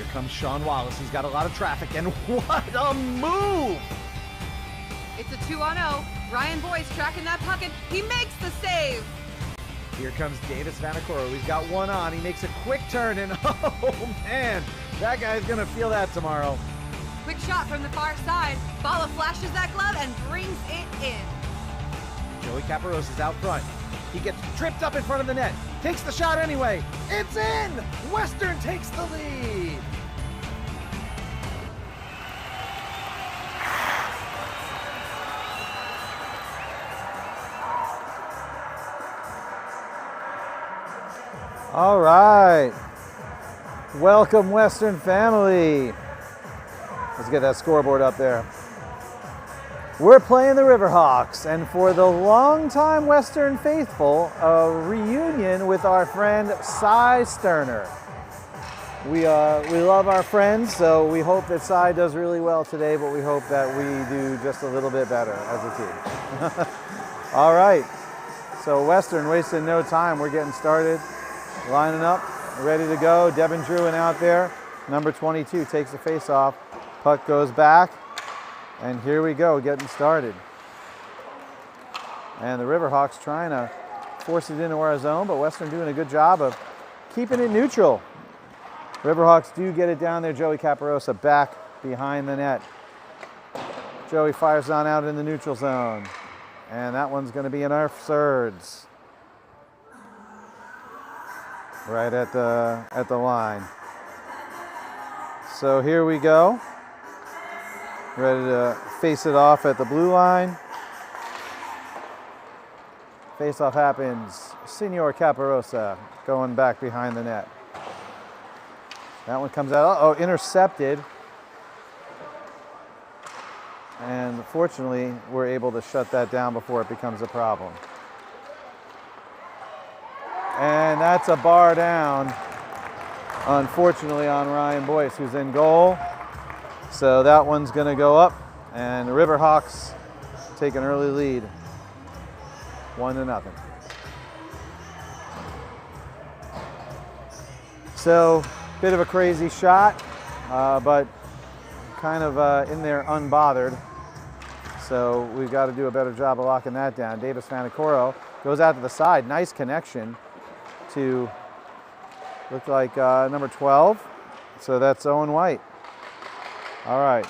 comes Sean Wallace. He's got a lot of traffic, and what a move! It's a 2-on-0. Ryan Boyce tracking that puck, and he makes the save. Here comes Davis Vanacoro. He's got one on. He makes a quick turn, and oh man, that guy's gonna feel that tomorrow. Quick shot from the far side. Bala flashes that glove and brings it in. Joey Caparos is out front. He gets tripped up in front of the net. Takes the shot anyway. It's in! Western takes the lead. All right. Welcome, Western family. Let's get that scoreboard up there. We're playing the Riverhawks, and for the longtime Western faithful, a reunion with our friend Cy Sterner. We love our friends, so we hope that Cy does really well today, but we hope that we do just a little bit better as a team. All right, so Western wasting no time. We're getting started, lining up, ready to go. Devin Druin out there, number 22, takes the face off. Puck goes back. And here we go, getting started. And the Riverhawks trying to force it into our zone, but Western doing a good job of keeping it neutral. Riverhawks do get it down there. Joey Caparosa back behind the net. Joey fires on out in the neutral zone. And that one's going to be an our thirds. Right at the line. So here we go. Ready to face it off at the blue line. Face-off happens. Senor Caparosa going back behind the net. That one comes out. Oh, intercepted. And fortunately, we're able to shut that down before it becomes a problem. And that's a bar down, unfortunately, on Ryan Boyce, who's in goal. So that one's going to go up, and the Riverhawks take an early lead, 1-0. So, bit of a crazy shot, but kind of in there unbothered. So we've got to do a better job of locking that down. Davis Vanacoro goes out to the side. Nice connection to, look like number 12. So that's Owen White. All right,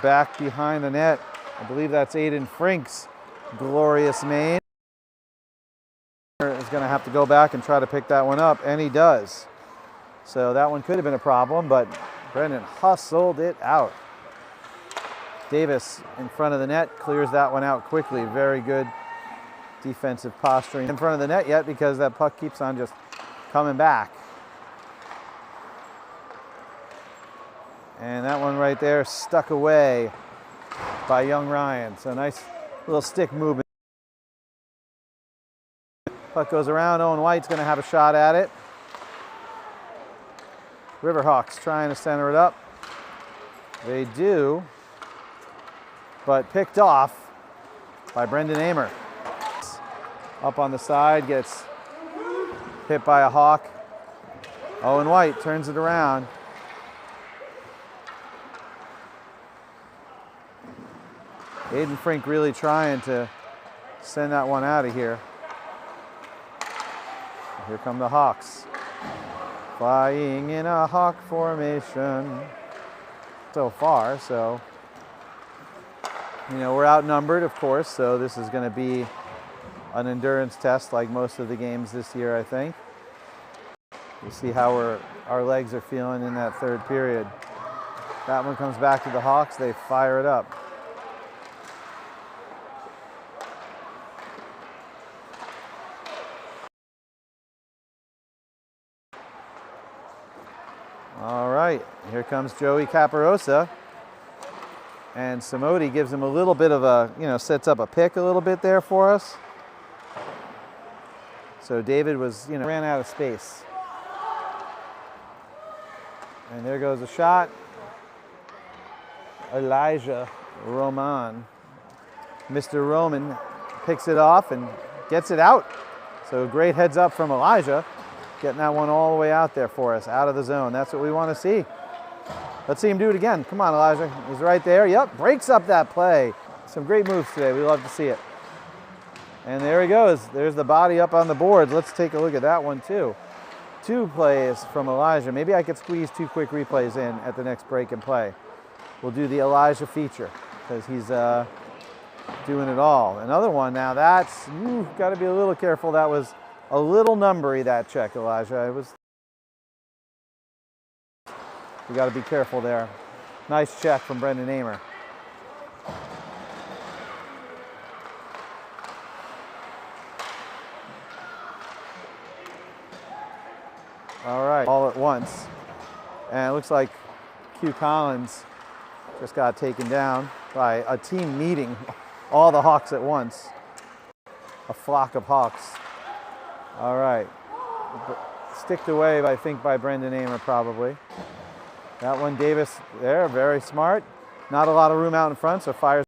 back behind the net. I believe that's Aiden Frink's glorious main. Is going to have to go back and try to pick that one up, and he does. So that one could have been a problem, but Brendan hustled it out. Davis in front of the net clears that one out quickly. Very good defensive posturing in front of the net yet, because that puck keeps on just coming back. And that one right there stuck away by young Ryan. So nice little stick movement. Puck goes around. Owen White's going to have a shot at it. Riverhawks trying to center it up. They do, but picked off by Brendan Amer. Up on the side, gets hit by a Hawk. Owen White turns it around. Aiden Frink really trying to send that one out of here. Here come the Hawks. Flying in a Hawk formation. So far, so, you know, we're outnumbered, of course, so this is going to be an endurance test like most of the games this year, I think. We'll see how our legs are feeling in that third period. That one comes back to the Hawks. They fire it up. All right, here comes Joey Caparosa. And Samodi gives him a little bit of a, you know, sets up a pick a little bit there for us. So David was, you know, ran out of space. And there goes a shot. Elijah Roman. Mr. Roman picks it off and gets it out. So great heads up from Elijah. Getting that one all the way out there for us, out of the zone. That's what we want to see. Let's see him do it again. Come on, Elijah. He's right there. Yep, breaks up that play. Some great moves today. We love to see it. And there he goes. There's the body up on the boards. Let's take a look at that one too. 2 plays from Elijah. Maybe I could squeeze 2 quick replays in at the next break and play. We'll do the Elijah feature because he's doing it all. Another one now. That's, you've got to be a little careful. That was a little numbery, that check, Elijah. We got to be careful there. Nice check from Brendan Amer. All right, all at once. And it looks like Q Collins just got taken down by a team meeting all the Hawks at once. A flock of Hawks. All right. Sticked away, I think, by Brendan Amer probably. That one, Davis there, very smart. Not a lot of room out in front, so fires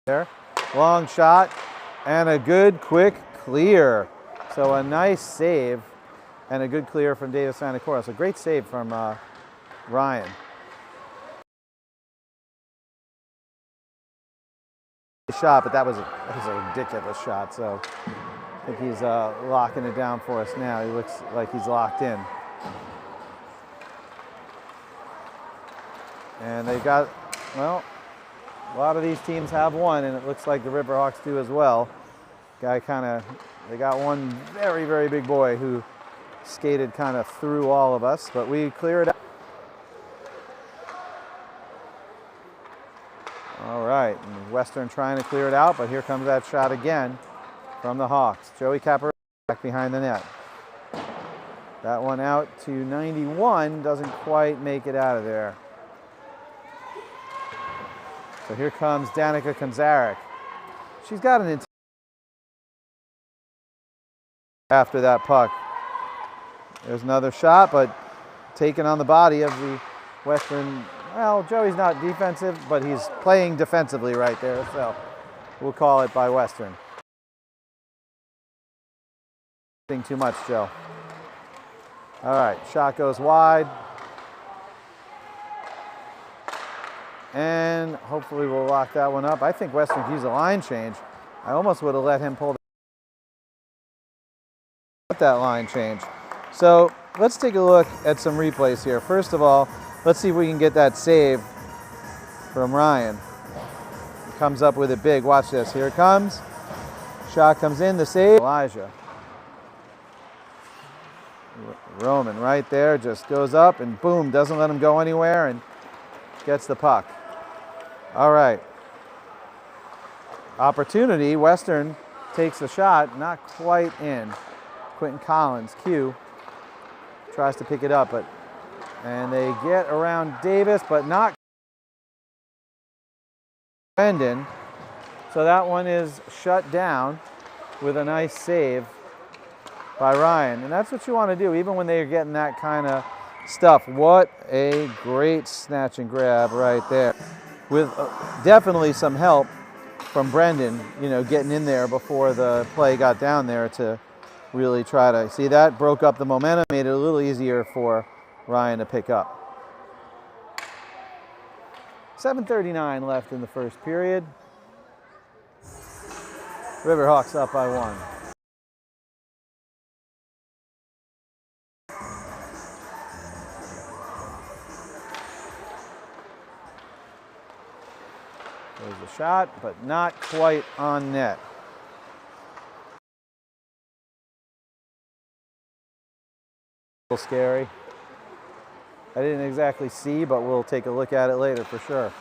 there. Long shot and a good quick clear. So a nice save and a good clear from Davis Sanacora. So great save from Ryan. Shot, but that was a ridiculous shot. So I think he's locking it down for us now. He looks like he's locked in. And they got, well, a lot of these teams have one, and it looks like the Riverhawks do as well. Guy they got one very, very big boy who skated kind of through all of us, but we clear it out. All right, and Western trying to clear it out, but here comes that shot again from the Hawks. Joey Capper back behind the net. That one out to 91, doesn't quite make it out of there. So here comes Danica Konzarek. She's got an after that puck. There's another shot, but taken on the body of the Western. Well, Joey's not defensive, but he's playing defensively right there, so we'll call it by Western. Too much, Joe. All right, shot goes wide. And hopefully we'll lock that one up. I think Western could use a line change. I almost would have let him pull that line change. So let's take a look at some replays here. First of all, let's see if we can get that save from Ryan. He comes up with it big. Watch this. Here it comes. Shot comes in. The save. Elijah. Roman right there just goes up and boom, doesn't let him go anywhere and gets the puck. All right. Opportunity. Western takes a shot, not quite in. Quentin Collins, Q, tries to pick it up, and they get around Davis, but not Brendan. So that one is shut down with a nice save by Ryan. And that's what you want to do, even when they're getting that kind of stuff. What a great snatch and grab right there. With definitely some help from Brendan, you know, getting in there before the play got down there to really try to see that. Broke up the momentum, made it a little easier for Ryan to pick up. 7:39 left in the first period. Riverhawks up by 1. There's the shot, but not quite on net. A little scary. I didn't exactly see, but we'll take a look at it later for sure.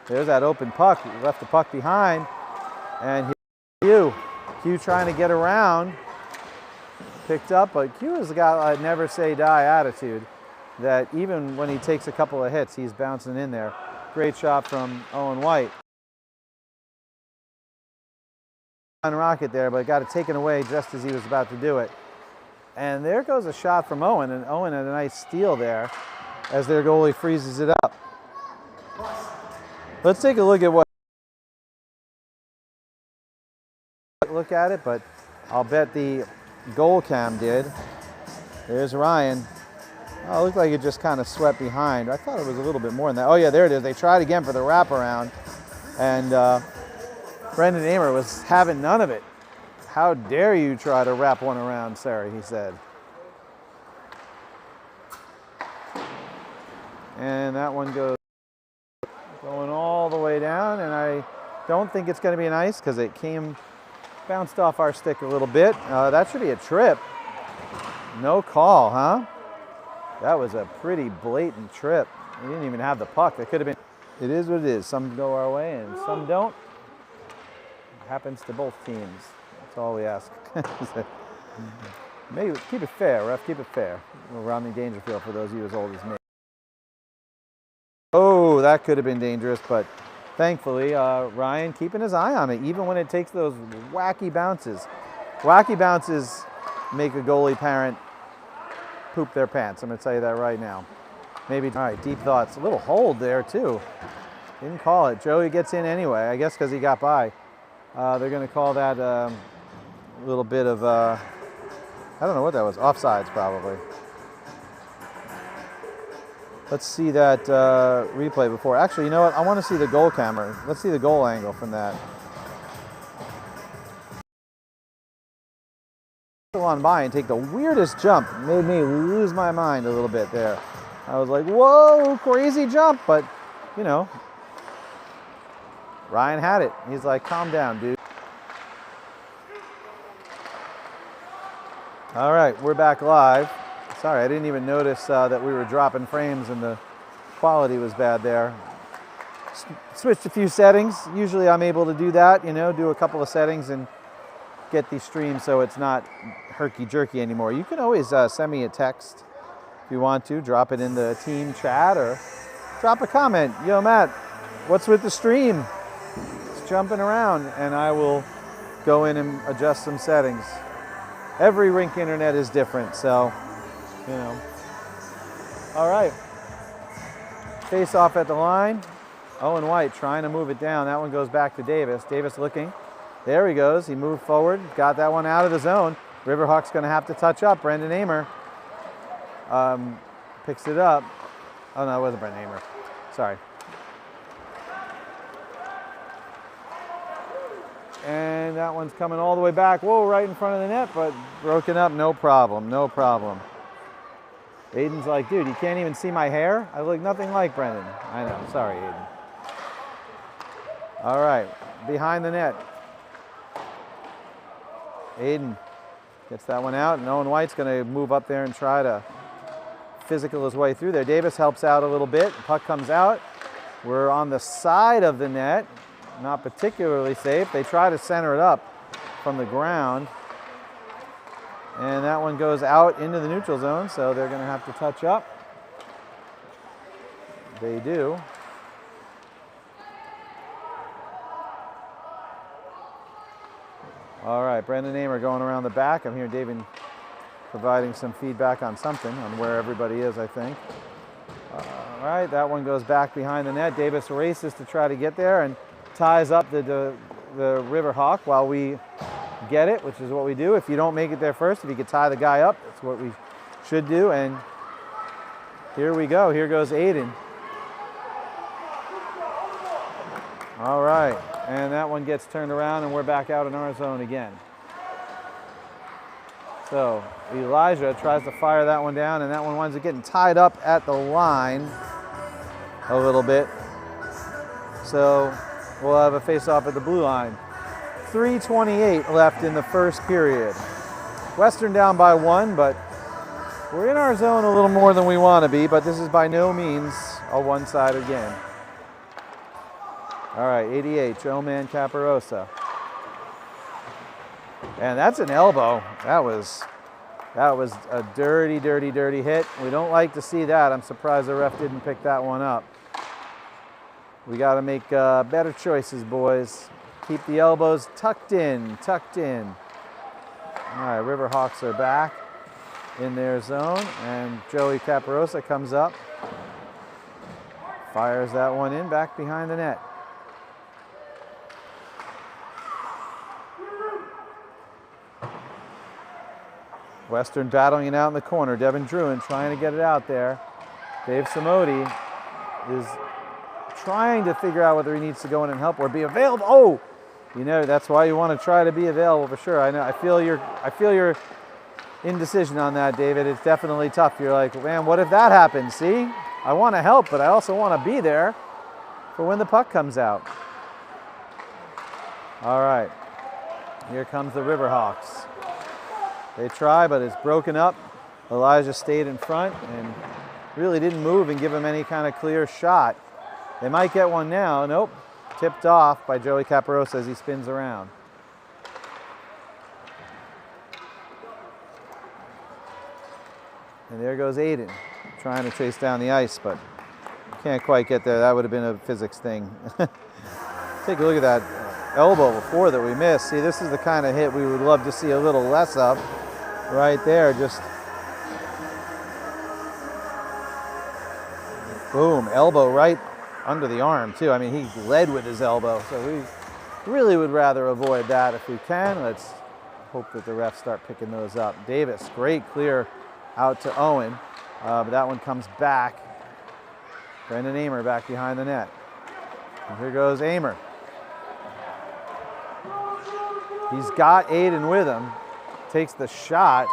There's that open puck. He left the puck behind, and Q trying to get around. Picked up, but Q has got a never say die attitude that even when he takes a couple of hits, he's bouncing in there. Great shot from Owen White. On rocket there, but got it taken away just as he was about to do it. And there goes a shot from Owen, and Owen had a nice steal there as their goalie freezes it up. Let's take a look at look at it, but I'll bet the goal cam did. There's Ryan. Oh, it looked like it just kind of swept behind. I thought it was a little bit more than that. Oh yeah, there it is. They tried again for the wraparound, and Brendan Amer was having none of it. How dare you try to wrap one around, Sarah, he said. And that one going all the way down, and I don't think it's going to be an ice because it bounced off our stick a little bit. That should be a trip. No call, huh? That was a pretty blatant trip. We didn't even have the puck. That could have been. It is what it is. Some go our way and some don't. It happens to both teams. That's all we ask. Maybe keep it fair, ref. Keep it fair. Rodney Dangerfield for those of you as old as me. Oh, that could have been dangerous, but thankfully Ryan keeping his eye on it, even when it takes those wacky bounces. Wacky bounces make a goalie parent poop their pants. I'm going to tell you that right now. Maybe. All right, deep thoughts. A little hold there too. Didn't call it. Joey gets in anyway, I guess because he got by. They're going to call that a little bit of, I don't know what that was, offsides probably. Let's see that replay before. Actually, you know what? I want to see the goal camera. Let's see the goal angle from that. On by and take the weirdest jump. Made me lose my mind a little bit there. I was like, whoa, crazy jump. But, you know, Ryan had it. He's like, calm down, dude. All right, we're back live. Sorry, I didn't even notice that we were dropping frames and the quality was bad there. Switched a few settings. Usually I'm able to do that, you know, do a couple of settings and get the stream so it's not herky-jerky anymore. You can always send me a text if you want to. Drop it in the team chat or drop a comment. Yo, Matt, what's with the stream? It's jumping around, and I will go in and adjust some settings. Every rink internet is different, so, you know. All right. Face off at the line. Owen White trying to move it down. That one goes back to Davis. Davis looking. There he goes. He moved forward. Got that one out of the zone. Riverhawks going to have to touch up. Brendan Amer picks it up. Oh, no, it wasn't Brendan Amer. Sorry. And that one's coming all the way back. Whoa, right in front of the net, but broken up. No problem. No problem. Aiden's like, dude, you can't even see my hair? I look nothing like Brendan. I know. Sorry, Aiden. All right. Behind the net. Aiden gets that one out, and Owen White's going to move up there and try to physical his way through there. Davis helps out a little bit. Puck comes out. We're on the side of the net. Not particularly safe. They try to center it up from the ground. And that one goes out into the neutral zone, so they're going to have to touch up. They do. All right, Brendan Amer going around the back. I'm hearing David providing some feedback on something, on where everybody is, I think. All right, that one goes back behind the net. Davis races to try to get there and ties up the Riverhawk while we get it, which is what we do. If you don't make it there first, if you could tie the guy up, that's what we should do. And here we go. Here goes Aiden. All right. And that one gets turned around, and we're back out in our zone again. So Elijah tries to fire that one down, and that one winds up getting tied up at the line a little bit. So we'll have a face-off at the blue line. 3:28 left in the first period. Western down by 1, but we're in our zone a little more than we want to be, but this is by no means a one-sided game. All right, ADH, Oman Caparosa. And that's an elbow. That was a dirty, dirty, dirty hit. We don't like to see that. I'm surprised the ref didn't pick that one up. We got to make better choices, boys. Keep the elbows tucked in, tucked in. All right, Riverhawks are back in their zone, and Joey Caparosa comes up, fires that one in back behind the net. Western battling it out in the corner. Devin Druin trying to get it out there. Dave Samodi is trying to figure out whether he needs to go in and help or be available. Oh, you know, that's why you want to try to be available for sure. I know. I feel your indecision on that, David. It's definitely tough. You're like, man, what if that happens? See, I want to help, but I also want to be there for when the puck comes out. All right, here comes the Riverhawks. They try, but it's broken up. Elijah stayed in front and really didn't move and give him any kind of clear shot. They might get one now. Nope, tipped off by Joey Caparosa as he spins around. And there goes Aiden, trying to chase down the ice, but can't quite get there. That would have been a physics thing. Take a look at that elbow before that we missed. See, this is the kind of hit we would love to see a little less of. Right there, just boom, elbow right under the arm too. I mean, he led with his elbow, so we really would rather avoid that if we can. Let's hope that the refs start picking those up. Davis, great clear out to Owen, but that one comes back. Brendan Amer back behind the net. And here goes Amer. He's got Aiden with him. Takes the shot.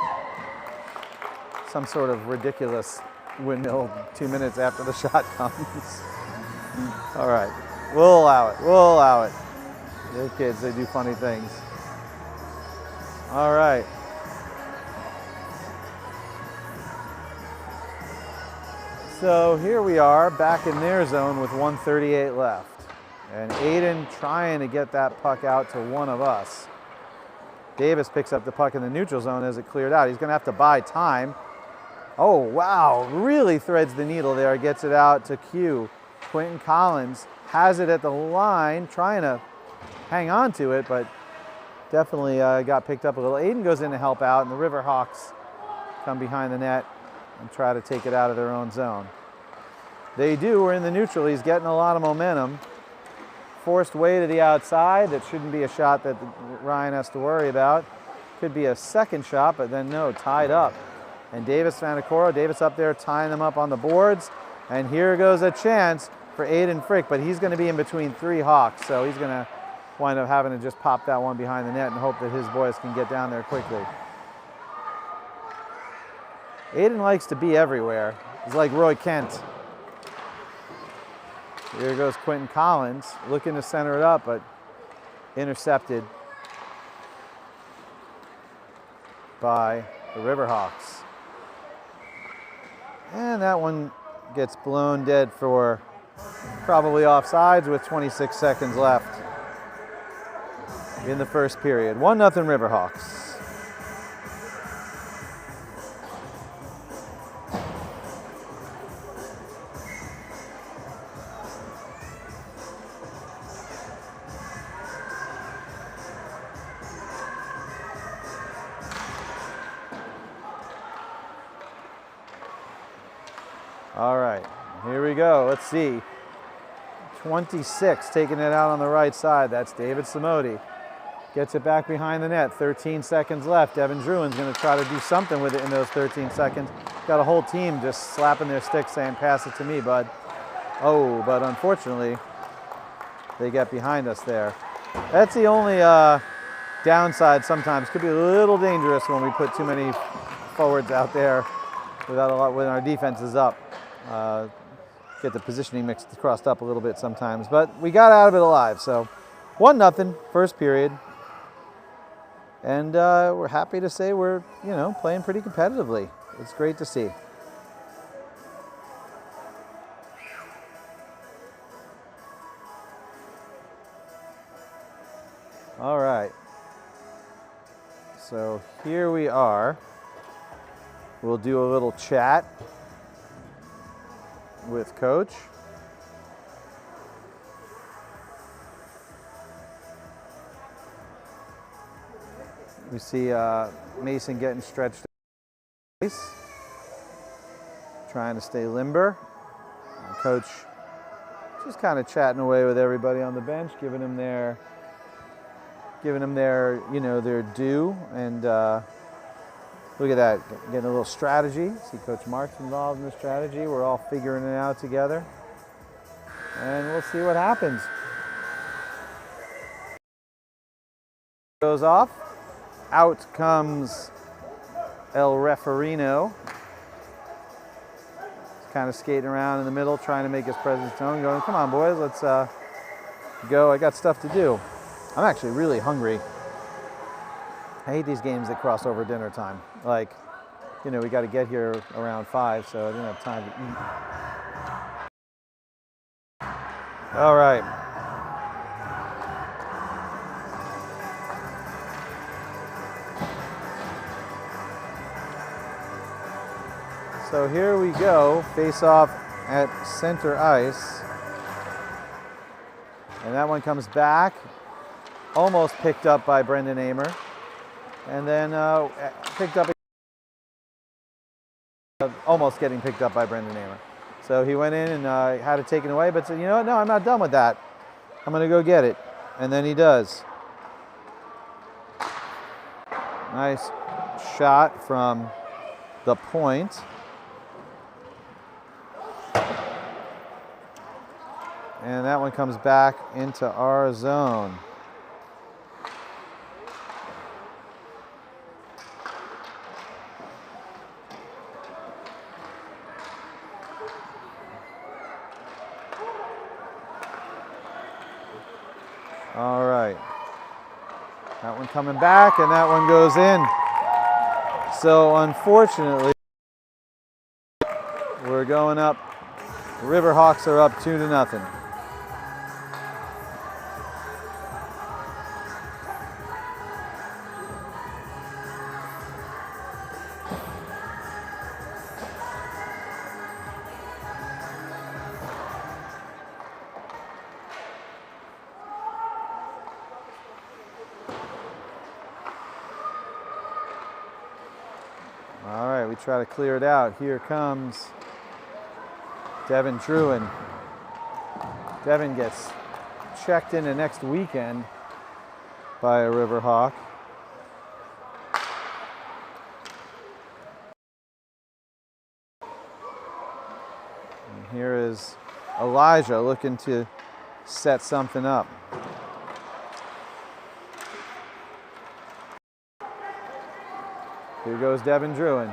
Some sort of ridiculous windmill 2 minutes after the shot comes. All right, we'll allow it. We'll allow it. They're kids, they do funny things. All right. So here we are back in their zone with 1:38 left. And Aiden trying to get that puck out to one of us. Davis picks up the puck in the neutral zone as it cleared out. He's going to have to buy time. Oh, wow, really threads the needle there, gets it out to Q. Quentin Collins has it at the line, trying to hang on to it, but definitely got picked up a little. Aiden goes in to help out, and the Riverhawks come behind the net and try to take it out of their own zone. They do. We're in the neutral. He's getting a lot of momentum. Forced way to the outside. That shouldn't be a shot that Ryan has to worry about. Could be a second shot, but then no, tied up. And Davis Vanacoro, Davis up there tying them up on the boards. And here goes a chance for Aiden Frick, but he's going to be in between three Hawks, so he's going to wind up having to just pop that one behind the net and hope that his boys can get down there quickly. Aiden likes to be everywhere. He's like Roy Kent. Here goes Quentin Collins, looking to center it up, but intercepted by the Riverhawks. And that one gets blown dead for probably offsides with 26 seconds left in the first period. 1-0 Riverhawks. All right, here we go. Let's see. 26 taking it out on the right side. That's David Samodi. Gets it back behind the net. 13 seconds left. Devin Druin's going to try to do something with it in those 13 seconds. Got a whole team just slapping their sticks saying, pass it to me, bud. Oh, but unfortunately, they get behind us there. That's the only downside sometimes. Could be a little dangerous when we put too many forwards out there without a lot, when our defense is up. Get the positioning mixed crossed up a little bit sometimes, but we got out of it alive. So 1-0 first period, and we're happy to say we're playing pretty competitively. It's great to see. All right, so here we are. We'll do a little chat with Coach. We see Mason getting stretched out, trying to stay limber. And Coach just kind of chatting away with everybody on the bench, giving them their their due, and Look at that, getting a little strategy. See Coach Mark's involved in the strategy. We're all figuring it out together. And we'll see what happens. Goes off. Out comes El Referino. He's kind of skating around in the middle, trying to make his presence known, going, come on, boys, let's go. I got stuff to do. I'm actually really hungry. I hate these games that cross over dinner time. Like, you know, we got to get here around 5, so I didn't have time to eat. All right. So here we go, face off at center ice. And that one comes back, almost picked up by Brendan Amer. And then picked up, almost getting picked up by Brendan Amer. So he went in and had it taken away, but said, you know what, no, I'm not done with that. I'm gonna go get it. And then he does. Nice shot from the point. And that one comes back into our zone. All right. That one coming back, and that one goes in. So unfortunately, we're going up. The Riverhawks are up 2-0. All right, we try to clear it out. Here comes Devin Druin. Devin gets checked into next weekend by a Riverhawk. And here is Elijah looking to set something up. Here goes Devin Druin.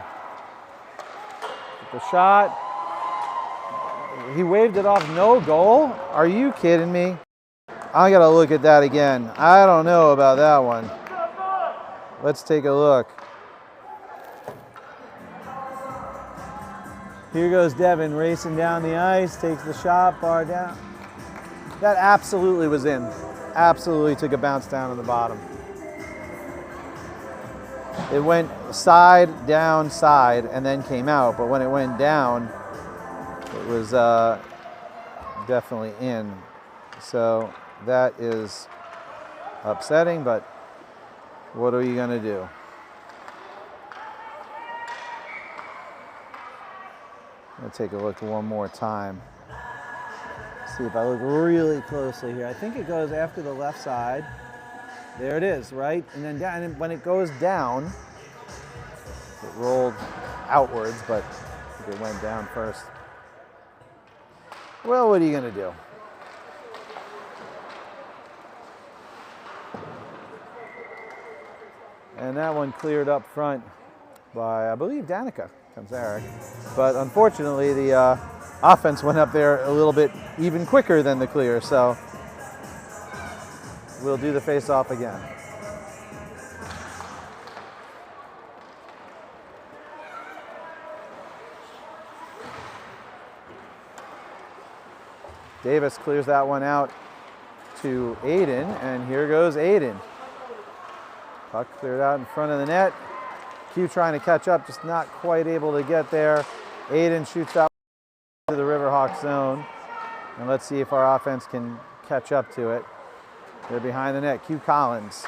The shot. He waved it off, no goal? Are you kidding me? I gotta look at that again. I don't know about that one. Let's take a look. Here goes Devin racing down the ice, takes the shot, bar down. That absolutely was in. Absolutely took a bounce down on the bottom. It went side, down, side, and then came out. But when it went down, it was definitely in. So that is upsetting, but what are you going to do? I'm going to take a look one more time. See if I look really closely here. I think it goes after the left side. There it is, right? And then down, and when it goes down, it rolled outwards, but I think it went down first. Well, what are you going to do? And that one cleared up front by, I believe, Danica. Comes Eric. But unfortunately, the offense went up there a little bit even quicker than the clear, so we'll do the face-off again. Davis clears that one out to Aiden, and here goes Aiden. Puck cleared out in front of the net. Q trying to catch up, just not quite able to get there. Aiden shoots that to the Riverhawks zone. And let's see if our offense can catch up to it. They're behind the net. Q Collins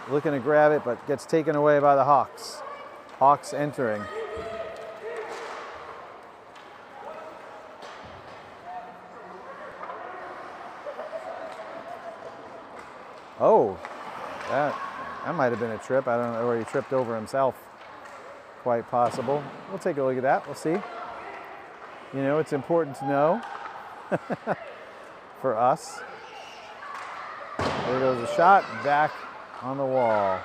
looking to grab it, but gets taken away by the Hawks. Hawks entering. Oh, that might have been a trip. I don't know where he tripped over himself. quite possible. We'll take a look at that. We'll see. You know, it's important to know for us. There goes a shot back on the wall.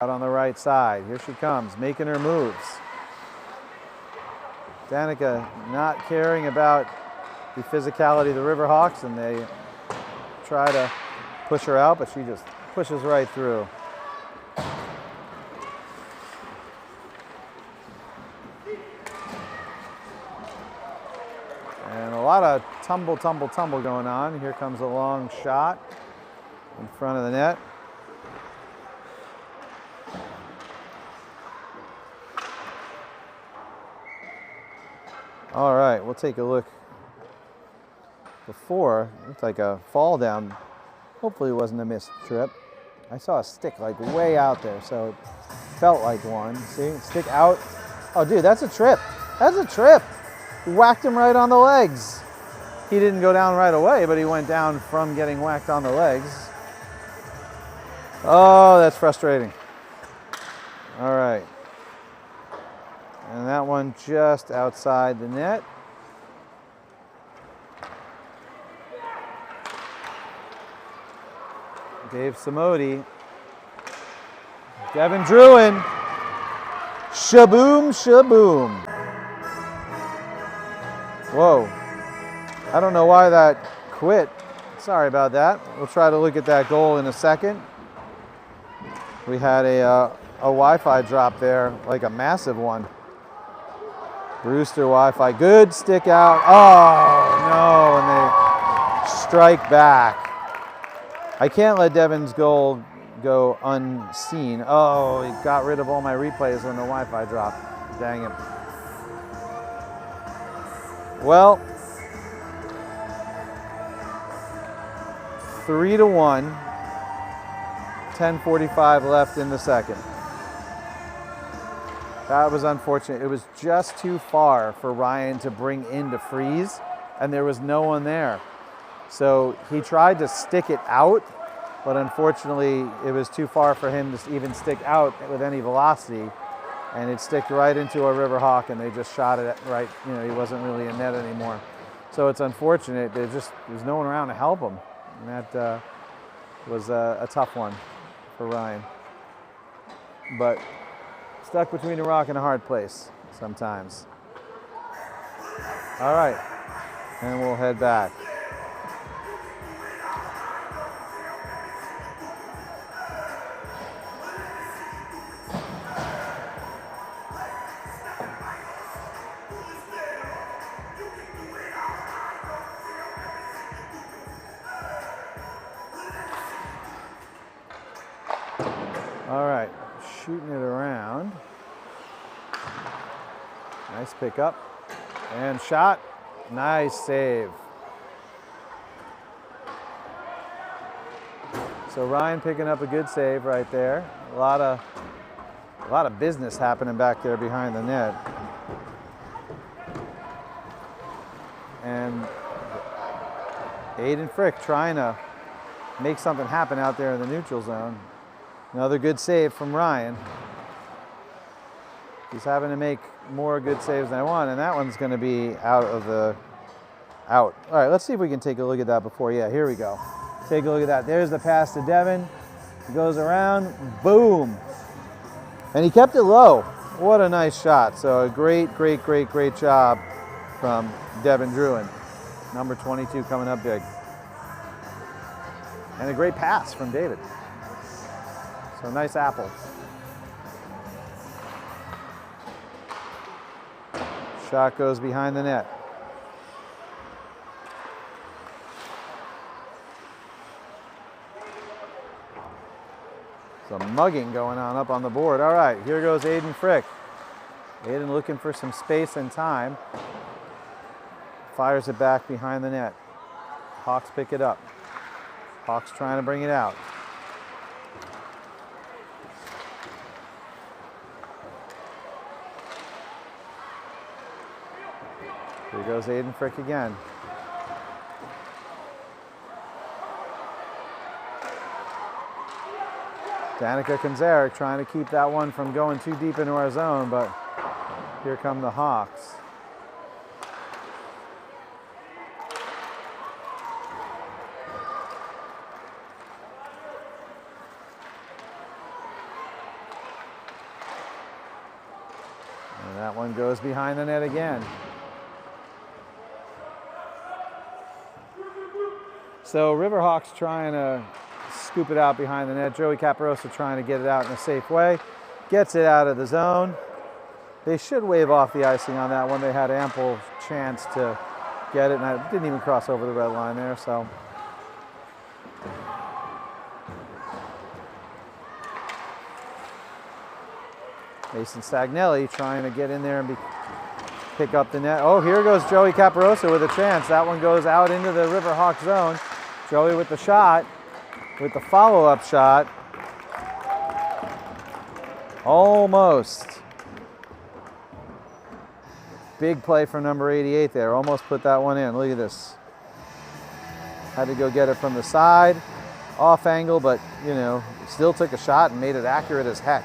Out on the right side. Here she comes, making her moves. Danica not caring about the physicality of the Riverhawks, and they try to push her out, but she just pushes right through. And a lot of tumble going on. Here comes a long shot in front of the net. All right, we'll take a look. Before, it looked like a fall down. Hopefully it wasn't a missed trip. I saw a stick like way out there, so it felt like one. See, stick out. Oh, dude, that's a trip. That's a trip. Whacked him right on the legs. He didn't go down right away, but he went down from getting whacked on the legs. Oh, that's frustrating. All right. And that one just outside the net. Dave Samodi. Devin Druin. Shaboom, shaboom. Whoa. I don't know why that quit. Sorry about that. We'll try to look at that goal in a second. We had a Wi-Fi drop there, like a massive one. Brewster Wi-Fi, good stick out. Oh no, and they strike back. I can't let Devin's goal go unseen. Oh, he got rid of all my replays when the Wi-Fi dropped. Dang it. Well, 3-1, 10:45 left in the second. That was unfortunate. It was just too far for Ryan to bring in to freeze, and there was no one there. So he tried to stick it out, but unfortunately it was too far for him to even stick out with any velocity, and it sticked right into a Riverhawk, and they just shot it right. You know, he wasn't really in net anymore. So it's unfortunate. There's no one around to help him, and that was a tough one for Ryan. But stuck between a rock and a hard place sometimes. All right, and we'll head back. All right, shooting it around. Nice pickup and shot. Nice save. So Ryan picking up a good save right there. A lot of business happening back there behind the net. And Aiden Frick trying to make something happen out there in the neutral zone. Another good save from Ryan. He's having to make more good saves than I want, and that one's going to be out. All right, let's see if we can take a look at that before. Yeah, here we go. Take a look at that. There's the pass to Devin. He goes around, boom. And he kept it low. What a nice shot. So a great job from Devin Druin. Number 22 coming up big. And a great pass from David. So nice apple. Shot goes behind the net. Some mugging going on up on the board. All right, here goes Aiden Frick. Aiden looking for some space and time. Fires it back behind the net. Hawks pick it up. Hawks trying to bring it out. Here goes Aiden Frick again. Danica Konzarek trying to keep that one from going too deep into our zone, but here come the Hawks. And that one goes behind the net again. So Riverhawks trying to scoop it out behind the net. Joey Caparosa trying to get it out in a safe way. Gets it out of the zone. They should wave off the icing on that one. They had ample chance to get it, and I didn't even cross over the red line there, so. Mason Stagnelli trying to get in there and pick up the net. Oh, here goes Joey Caparosa with a chance. That one goes out into the Riverhawk zone. Joey with the shot, with the follow-up shot. Almost. Big play from number 88 there. Almost put that one in. Look at this. Had to go get it from the side, off angle, but, you know, still took a shot and made it accurate as heck.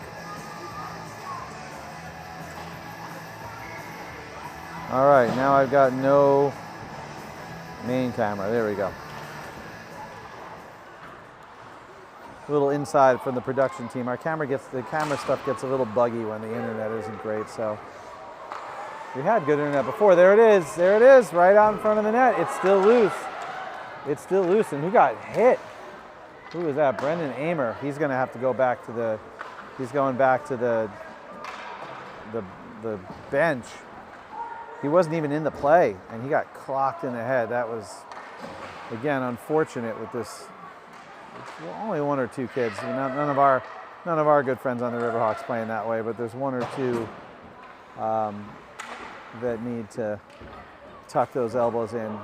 All right, now I've got no main camera. There we go. A little inside from the production team. The camera stuff gets a little buggy when the internet isn't great, so. We had good internet before. There it is, right out in front of the net. It's still loose. It's still loose, and who got hit? Who was that? Brendan Amer. He's gonna have to go back to the, he's going back to the bench. He wasn't even in the play, and he got clocked in the head. That was, again, unfortunate with this. Only one or two kids. None of our good friends on the Riverhawks playing that way, but there's one or two that need to tuck those elbows in.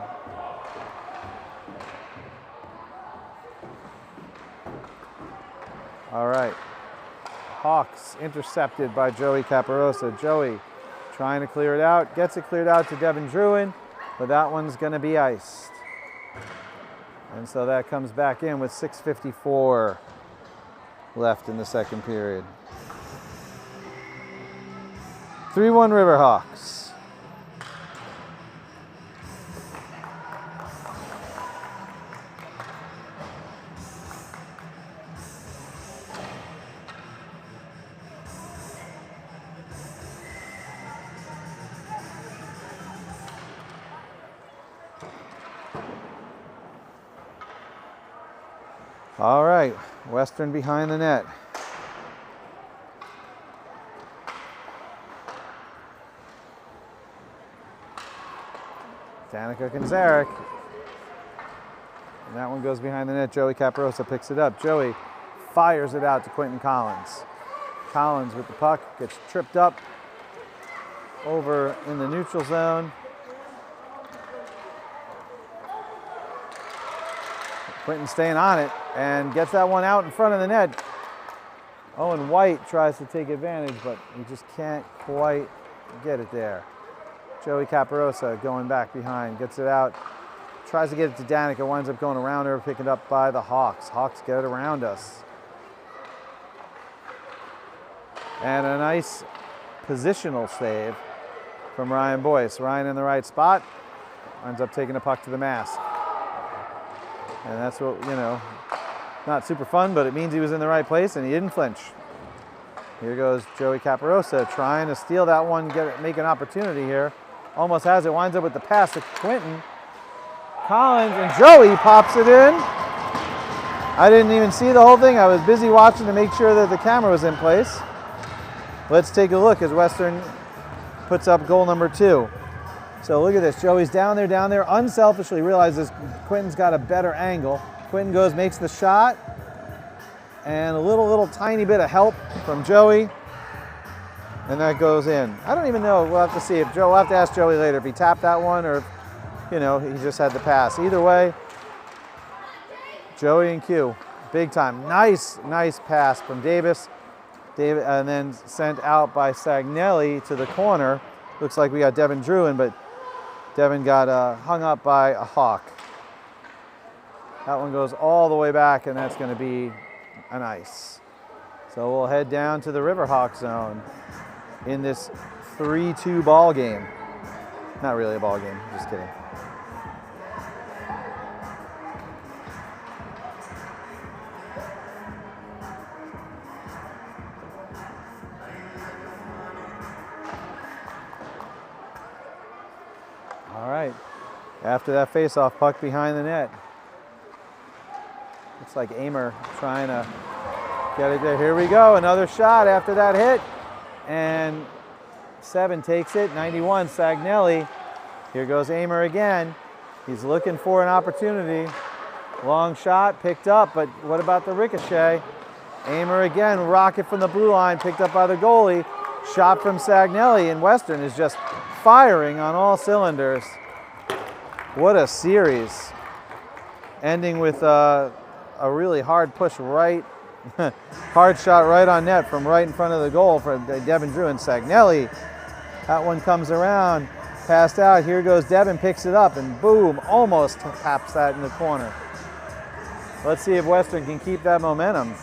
All right. Hawks intercepted by Joey Caparosa. Joey trying to clear it out, gets it cleared out to Devin Druin, but that one's gonna be iced. And so that comes back in with 6:54 left in the second period. 3-1 Riverhawks. All right, Western behind the net. Danica Konzarek. And that one goes behind the net. Joey Caparosa picks it up. Joey fires it out to Quentin Collins. Collins with the puck, gets tripped up over in the neutral zone. Quentin staying on it and gets that one out in front of the net. Owen White tries to take advantage, but he just can't quite get it there. Joey Caparosa going back behind, gets it out, tries to get it to Danica, winds up going around her, picked it up by the Hawks. Hawks get it around us. And a nice positional save from Ryan Boyce. Ryan in the right spot, winds up taking a puck to the mask. And that's what, you know, not super fun, but it means he was in the right place and he didn't flinch. Here goes Joey Caparosa trying to steal that one, make an opportunity here. Almost has it, winds up with the pass to Quentin. Collins, and Joey pops it in. I didn't even see the whole thing. I was busy watching to make sure that the camera was in place. Let's take a look as Western puts up goal number 2. So look at this, Joey's down there, unselfishly realizes Quentin's got a better angle. Quentin goes, makes the shot, and a little tiny bit of help from Joey, and that goes in. I don't even know, we'll have to see if we'll have to ask Joey later if he tapped that one or if, you know, he just had the pass. Either way, Joey and Q, big time. Nice pass from Davis, and then sent out by Stagnelli to the corner. Looks like we got Devin Druin, but Devin got hung up by a Hawk. That one goes all the way back, and that's going to be an ice. So we'll head down to the Riverhawks zone in this 3-2 ball game. Not really a ball game, just kidding. All right, after that face-off, puck behind the net. Looks like Amer trying to get it there. Here we go, another shot after that hit. And 7 takes it, 91, Sagnelli. Here goes Amer again. He's looking for an opportunity. Long shot, picked up, but what about the ricochet? Amer again, rocket from the blue line, picked up by the goalie. Shot from Sagnelli, and Western is just firing on all cylinders. What a series. Ending with a really hard push right, hard shot right on net from right in front of the goal for Devin Drew and Sagnelli. That one comes around, passed out. Here goes Devin, picks it up, and boom, almost taps that in the corner. Let's see if Western can keep that momentum.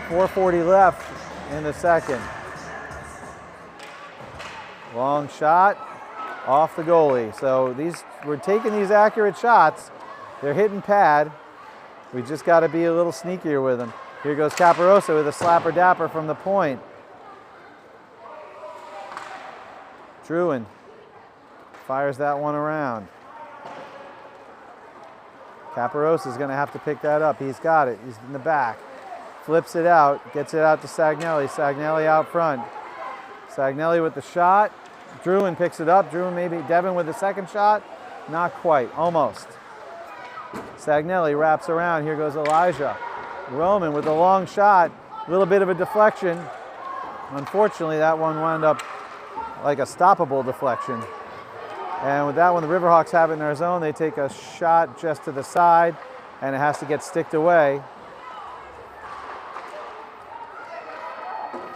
4:40 left in the second. Long shot off the goalie. So we're taking these accurate shots. They're hitting pad. We just got to be a little sneakier with them. Here goes Caparosa with a slapper dapper from the point. Druin fires that one around. Caparosa is going to have to pick that up. He's got it. He's in the back. Flips it out. Gets it out to Sagnelli. Sagnelli out front. Sagnelli with the shot. Druin picks it up. Druin maybe Devin with the second shot. Not quite. Almost. Sagnelli wraps around. Here goes Elijah. Roman with a long shot. A little bit of a deflection. Unfortunately, that one wound up like a stoppable deflection. And with that one, the Riverhawks have it in their zone. They take a shot just to the side, and it has to get sticked away.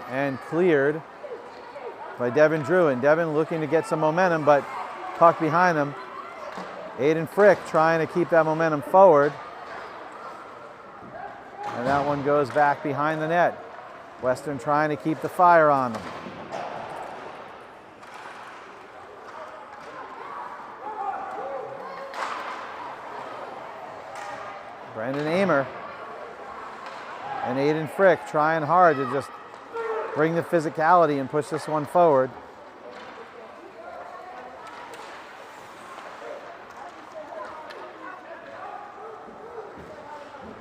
And cleared by Devin Druin. Devin looking to get some momentum, but puck behind him. Aiden Frick trying to keep that momentum forward. And that one goes back behind the net. Western trying to keep the fire on them. Brendan Amer and Aiden Frick trying hard to just bring the physicality and push this one forward.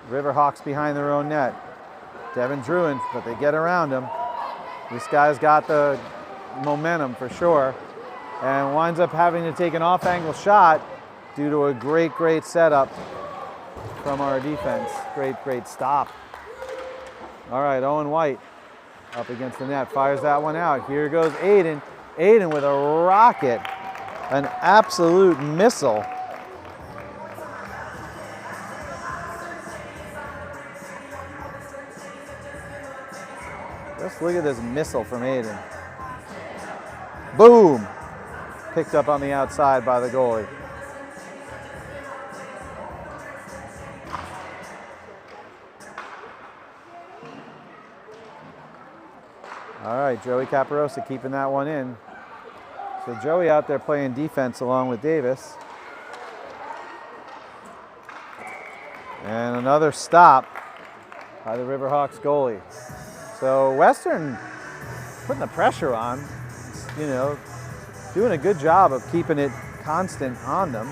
Riverhawks behind their own net. Devin Druin, but they get around him. This guy's got the momentum for sure, and winds up having to take an off-angle shot due to a great setup from our defense. Great stop. All right, Owen White up against the net, fires that one out. Here goes Aiden. Aiden with a rocket, an absolute missile. Just look at this missile from Aiden. Boom! Picked up on the outside by the goalie. All right, Joey Caparosa keeping that one in. So Joey out there playing defense along with Davis. And another stop by the Riverhawks goalie. So Western putting the pressure on, you know, doing a good job of keeping it constant on them.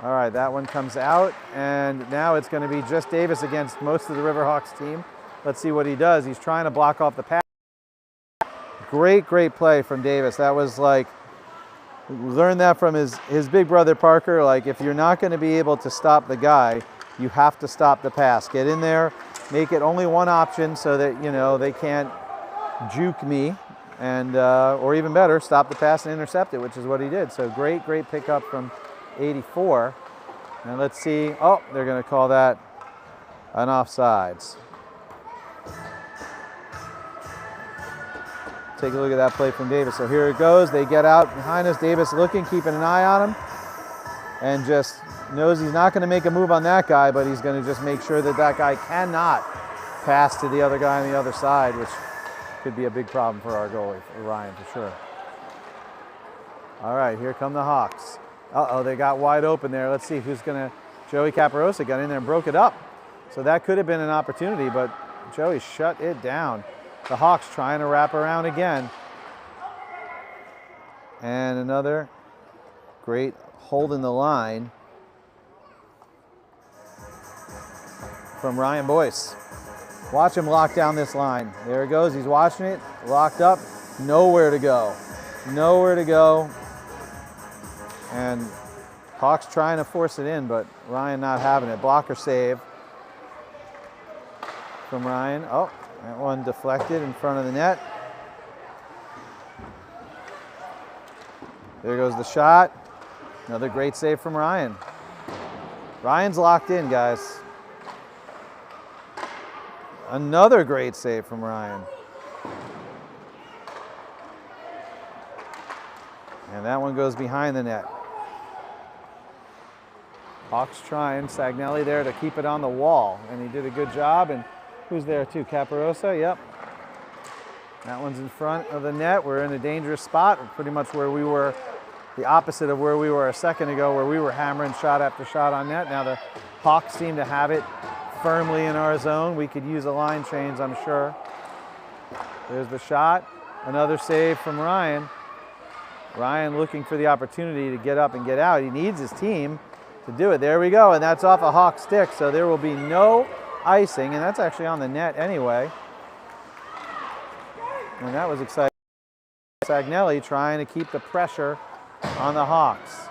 All right, that one comes out, and now it's going to be just Davis against most of the Riverhawks team. Let's see what he does. He's trying to block off the pass. Great play from Davis. That was like, learned that from his big brother Parker. Like, if you're not going to be able to stop the guy, you have to stop the pass. Get in there, make it only one option so that, you know, they can't juke me, and or even better, stop the pass and intercept it, which is what he did. So great pickup from 84. And let's see. Oh, they're going to call that an offsides. Take a look at that play from Davis. So here it goes. They get out behind us. Davis looking, keeping an eye on him, and just knows he's not going to make a move on that guy, but he's going to just make sure that that guy cannot pass to the other guy on the other side, which could be a big problem for our goalie, for Ryan, for sure. All right, here come the Hawks. Uh-oh, they got wide open there. Let's see who's going to... Joey Caparosa got in there and broke it up. So that could have been an opportunity, but Joey shut it down. The Hawks trying to wrap around again. And another great hold in the line from Ryan Boyce. Watch him lock down this line. There it goes. He's watching it. Locked up. Nowhere to go. Nowhere to go. And Hawks trying to force it in, but Ryan not having it. Blocker save from Ryan. Oh, that one deflected in front of the net. There goes the shot. Another great save from Ryan. Ryan's locked in, guys. Another great save from Ryan. And that one goes behind the net. Hawks trying, Sagnelli there to keep it on the wall, and he did a good job. And who's there too? Caparosa, yep. That one's in front of the net. We're in a dangerous spot, pretty much where we were, the opposite of where we were a second ago, where we were hammering shot after shot on net. Now the Hawks seem to have it firmly in our zone. We could use a line change, I'm sure. There's the shot. Another save from Ryan. Ryan looking for the opportunity to get up and get out. He needs his team to do it. There we go, and that's off a Hawk stick, so there will be no icing, and that's actually on the net anyway. And that was exciting. Sagnelli trying to keep the pressure on the Hawks.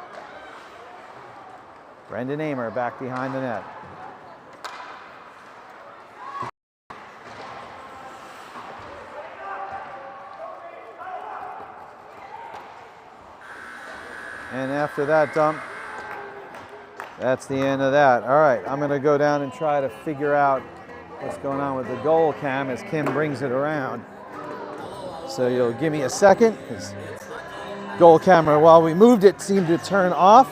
Brendan Amer back behind the net. And after that dump, that's the end of that. All right, I'm gonna go down and try to figure out what's going on with the goal cam as Kim brings it around. So you'll give me a second, because goal camera, while we moved it, seemed to turn off.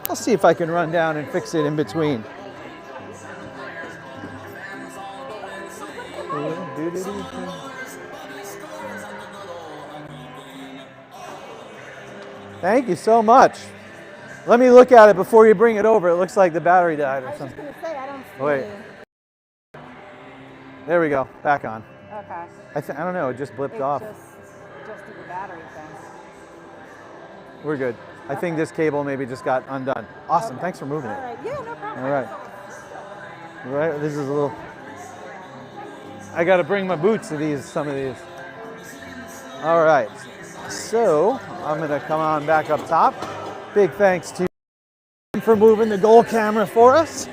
I'll see if I can run down and fix it in between. Thank you so much. Let me look at it before you bring it over. It looks like the battery died or something. I was just going to say, I don't see Wait. you. There we go. Back on. Okay. I don't know. It just blipped off. Just did the battery thing. We're good. I think this cable maybe just got undone. Awesome. Okay. Thanks for moving All it. right. Yeah, no problem. All right. Right. This is a little. I got to bring my boots to some of these. All right. So I'm going to come on back up top. Big thanks to you for moving the goal camera for us.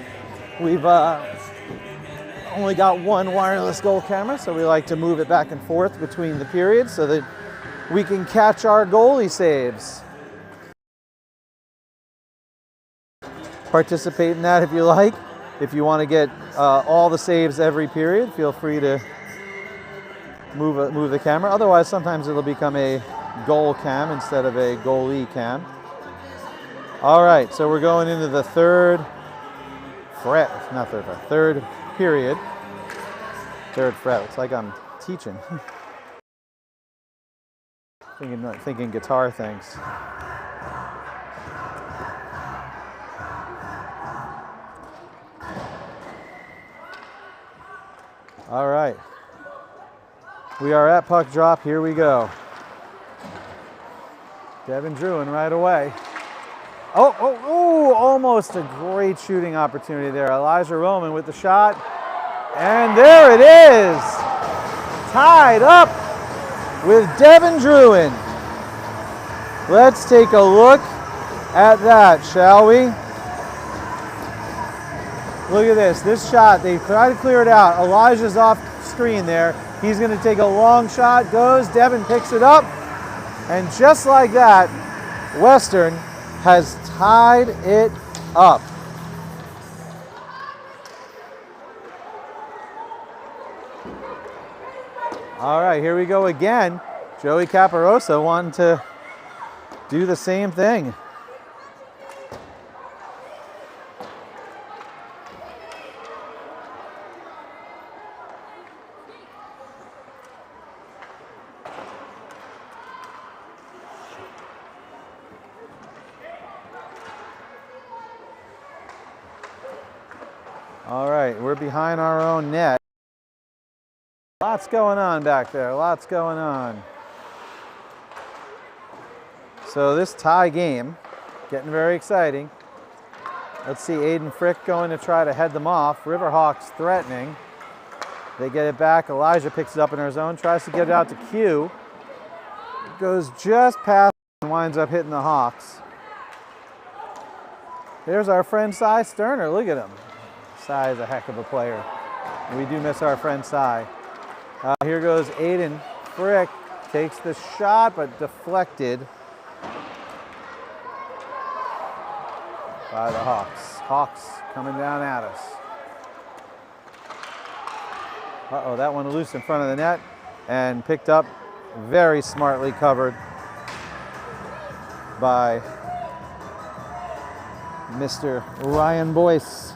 We've only got one wireless goal camera, so we like to move it back and forth between the periods so that we can catch our goalie saves. Participate in that if you like. If you want to get all the saves every period, feel free to move the camera. Otherwise, sometimes it'll become a goal cam instead of a goalie cam. All right, so we're going into the third period. Third fret. It's like I'm teaching. thinking guitar things. All right. We are at puck drop. Here we go. Devin Druin right away. Oh, almost a great shooting opportunity there. Elijah Roman with the shot. And there it is. Tied up with Devin Druin. Let's take a look at that, shall we? Look at this. This shot, they try to clear it out. Elijah's off screen there. He's going to take a long shot. Goes. Devin picks it up. And just like that, Western has tied it up. All right, here we go again. Joey Caparosa wanting to do the same thing. All right, we're behind our own net. Lots going on back there, lots going on. So this tie game, getting very exciting. Let's see, Aiden Frick going to try to head them off. Riverhawks threatening. They get it back. Elijah picks it up in her zone, tries to get it out to Q. Goes just past and winds up hitting the Hawks. There's our friend Cy Sterner. Look at him. Cy is a heck of a player. We do miss our friend Cy. Here goes Aiden Frick. Takes the shot, but deflected by the Hawks. Hawks coming down at us. Uh-oh, that one loose in front of the net and picked up, very smartly covered by Mr. Ryan Boyce.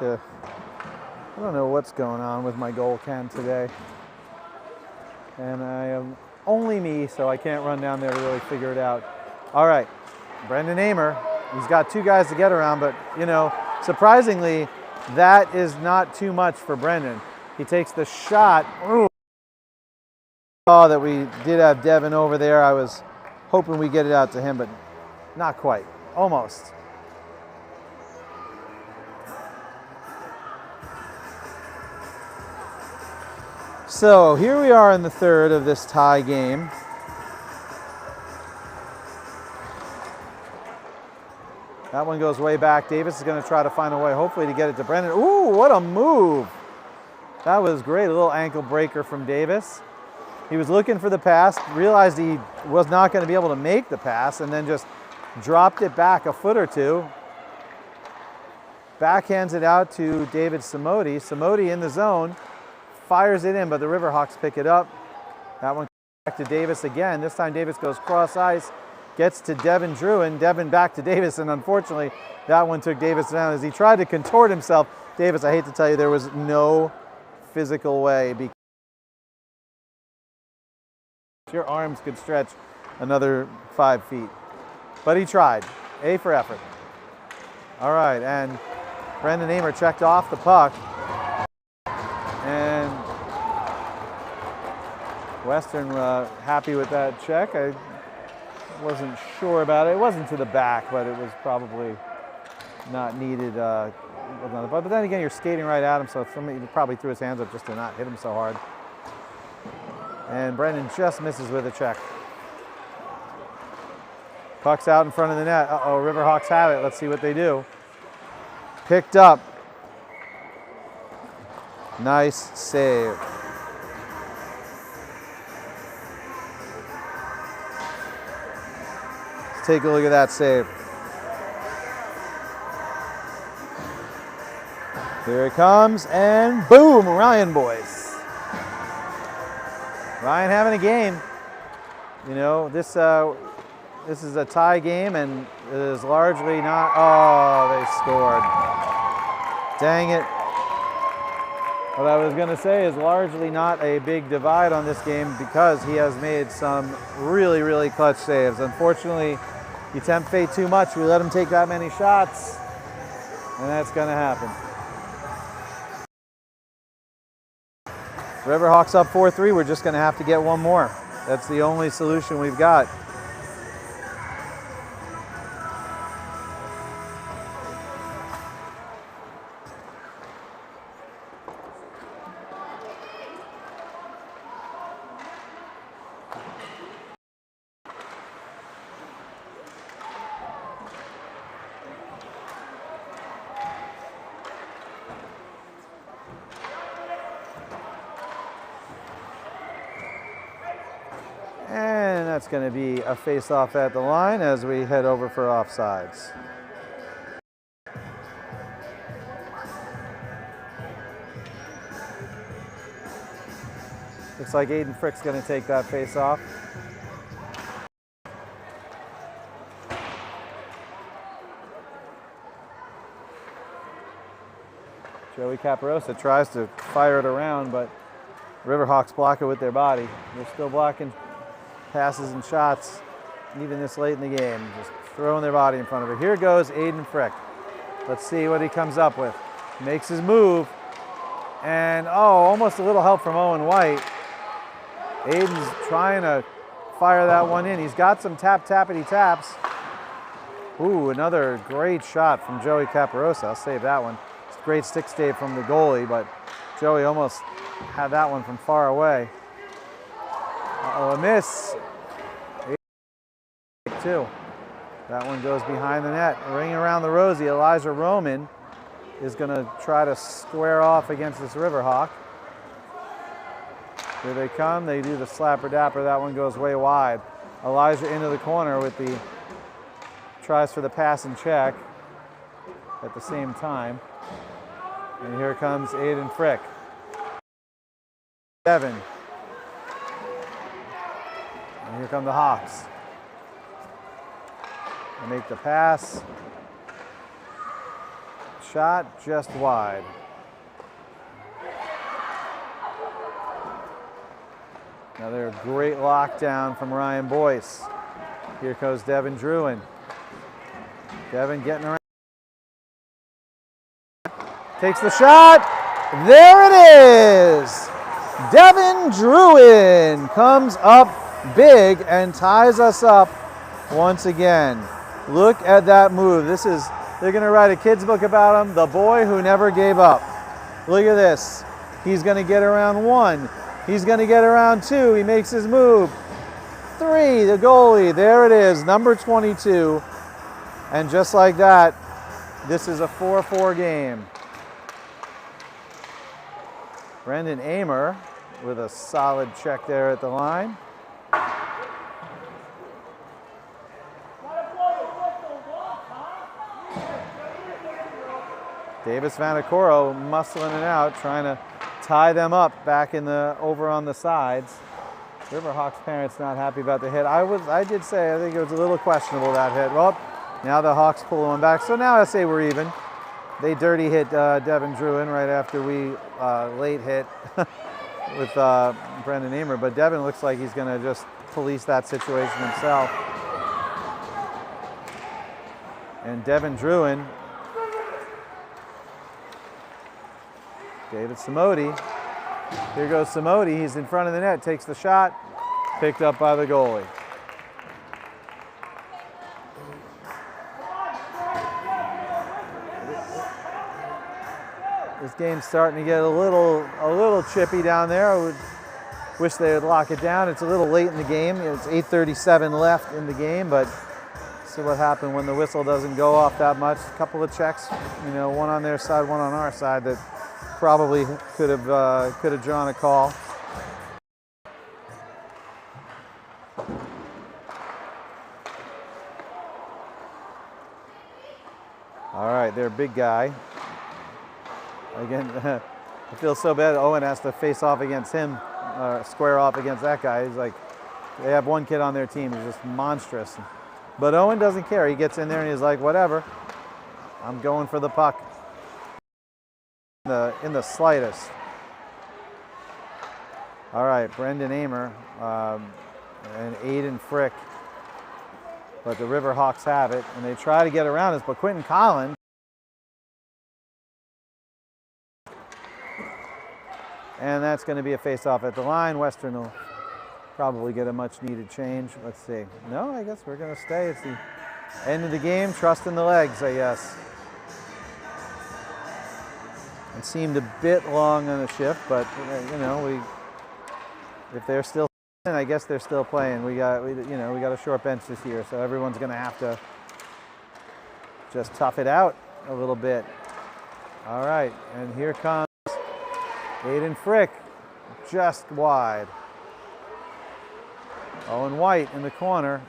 I don't know what's going on with my goal can today. And I am only me, so I can't run down there to really figure it out. All right, Brendan Amer, he's got two guys to get around, but you know, surprisingly, that is not too much for Brendan. He takes the shot. Ooh. Oh, that we did have Devin over there. I was hoping we get it out to him, but not quite, almost. So here we are in the third of this tie game. That one goes way back. Davis is going to try to find a way, hopefully, to get it to Brendan. Ooh, what a move. That was great. A little ankle breaker from Davis. He was looking for the pass, realized he was not going to be able to make the pass, and then just dropped it back a foot or two. Backhands it out to David Samodi. Samodi in the zone. Fires it in, but the Riverhawks pick it up. That one back to Davis again. This time Davis goes cross ice, gets to Devin Drew, and Devin back to Davis, and unfortunately that one took Davis down as he tried to contort himself. Davis, I hate to tell you, there was no physical way. Because your arms could stretch another 5 feet. But he tried. A for effort. All right, and Brendan Amer checked off the puck. And Western happy with that check. I wasn't sure about it. It wasn't to the back, but it was probably not needed. But then again, you're skating right at him, so somebody probably threw his hands up just to not hit him so hard. And Brendan just misses with a check. Puck's out in front of the net. Uh-oh, Riverhawks have it. Let's see what they do. Picked up. Nice save. Let's take a look at that save. Here it comes, and boom, Ryan Boyce. Ryan having a game. You know, this is a tie game, and it is largely not. Oh, they scored. Dang it. What I was going to say is largely not a big divide on this game because he has made some really, really clutch saves. Unfortunately, you tempt fate too much. We let him take that many shots, and that's going to happen. Riverhawks up 4-3. We're just going to have to get one more. That's the only solution we've got. And that's going to be a face-off at the line as we head over for offsides. Looks like Aiden Frick's going to take that face-off. Joey Caparosa tries to fire it around, but Riverhawks block it with their body. They're still blocking passes and shots, even this late in the game. Just throwing their body in front of it. Here goes Aiden Frick. Let's see what he comes up with. Makes his move, and almost a little help from Owen White. Aiden's trying to fire that one in. He's got some tappity taps. Ooh, another great shot from Joey Caparosa. I'll save that one. It's a great stick stave from the goalie, but Joey almost had that one from far away. Uh-oh, a miss. Two. That one goes behind the net. Ringing around the rosy, Elijah Roman is going to try to square off against this Riverhawk. Here they come. They do the slapper dapper. That one goes way wide. Elijah into the corner with the tries for the pass and check at the same time. And here comes Aiden Frick. Devin. And here come the Hawks. They make the pass. Shot just wide. Another great lockdown from Ryan Boyce. Here goes Devin Druin. Devin getting around. Takes the shot. There it is. Devin Druin comes up big and ties us up once again. Look at that move. They're going to write a kid's book about him, the boy who never gave up. Look at this. He's going to get around one. He's going to get around two. He makes his move. Three, the goalie. There it is, number 22. And just like that, this is a 4-4 game. Brendan Amer with a solid check there at the line. Davis Vanacoro muscling it out, trying to tie them up back over on the sides. Riverhawks parents not happy about the hit. I did say I think it was a little questionable, that hit. Well, now the Hawks pull one back. So now I say we're even. They dirty hit Devin Druin right after we late hit with Brendan Amer. But Devin looks like he's going to just police that situation himself. And Devin Druin, David Samodi. Here goes Samodi. He's in front of the net, takes the shot, picked up by the goalie. This game's starting to get a little chippy down there. I would wish they would lock it down. It's a little late in the game. It's 8:37 left in the game, but see what happened when the whistle doesn't go off that much. A couple of checks, one on their side, one on our side, that probably could have drawn a call. All right, their big guy. Again, I feel so bad. Owen has to face off against him, square off against that guy. He's like, they have one kid on their team who's just monstrous. But Owen doesn't care. He gets in there and he's like, whatever, I'm going for the puck. In the slightest. All right, Brendan Amer and Aiden Frick. But the Riverhawks have it, and they try to get around us, but Quentin Collins and that's going to be a face-off at the line. Western will probably get a much-needed change. Let's see. No, I guess we're going to stay. It's the end of the game. Trust in the legs, I guess. It seemed a bit long on the shift, but if they're still playing, I guess they're still playing. We got a short bench this year, so everyone's going to have to just tough it out a little bit. All right, and here comes Aiden Frick, just wide. Owen White in the corner.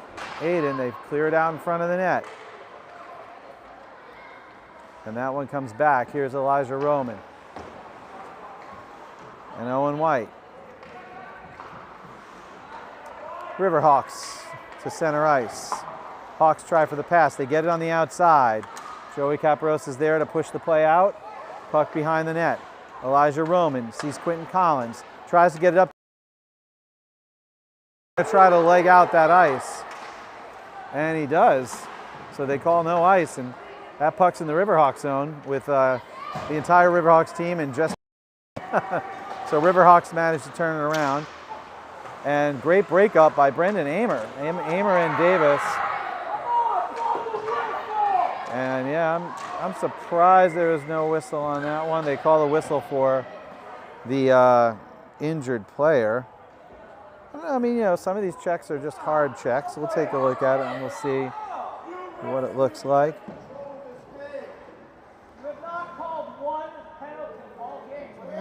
Aiden, they've cleared out in front of the net. And that one comes back. Here's Elijah Roman. And Owen White. Riverhawks to center ice. Hawks try for the pass. They get it on the outside. Joey Caparosa is there to push the play out. Puck behind the net. Elijah Roman sees Quentin Collins. Tries to get it up. Try to leg out that ice. And he does. So they call no ice. And that puck's in the Riverhawks zone with the entire Riverhawks team and just so Riverhawks managed to turn it around. And great breakup by Brendan Amer. Amer and Davis. And yeah, I'm surprised there was no whistle on that one. They call the whistle for the injured player. I mean, you know, some of these checks are just hard checks. We'll take a look at it and we'll see what it looks like.